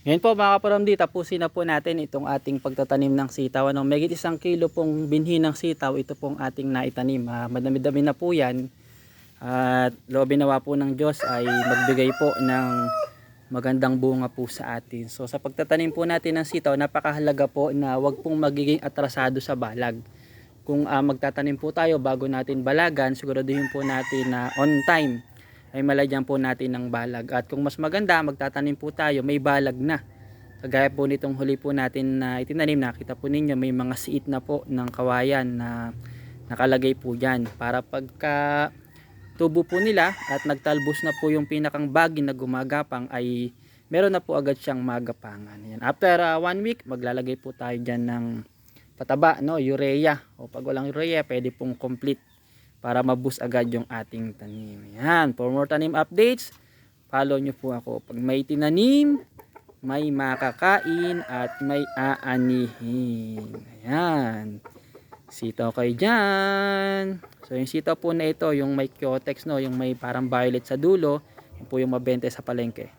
Ngayon po mga kaparamdi, tapusin na po natin itong ating pagtatanim ng sitaw. May 1 kilo pong binhi ng sitaw, ito pong ating naitanim. Madami-dami na po yan. At loobin nawa po ng Diyos ay magbigay po ng magandang bunga po sa atin. So sa pagtatanim po natin ng sitaw, napakahalaga po na wag pong magiging atrasado sa balag. Kung magtatanim po tayo bago natin balagan, siguraduhin po natin na on time ay malagyan po natin ng balag. At kung mas maganda, magtatanim po tayo may balag na. Kagaya po nitong huli po natin na itinanim, nakita po ninyo may mga siit na po ng kawayan na nakalagay po dyan. Para pagka tubo po nila at nagtalbos na po yung pinakang bagi na gumagapang, ay meron na po agad siyang magapangan. Yan. After 1 week, maglalagay po tayo dyan ng pataba, no? Urea. O pag walang urea, pwede pong complete para maboost agad yung ating tanim. Yan. For more tanim updates, follow nyo po ako. Pag may tinanim, may makakain at may aanihin. Ayan. Sitaw kayo dyan. So yung sitaw po na ito, yung may Kyotex, no? Yung may parang violet sa dulo, yun po yung mabenta sa palengke.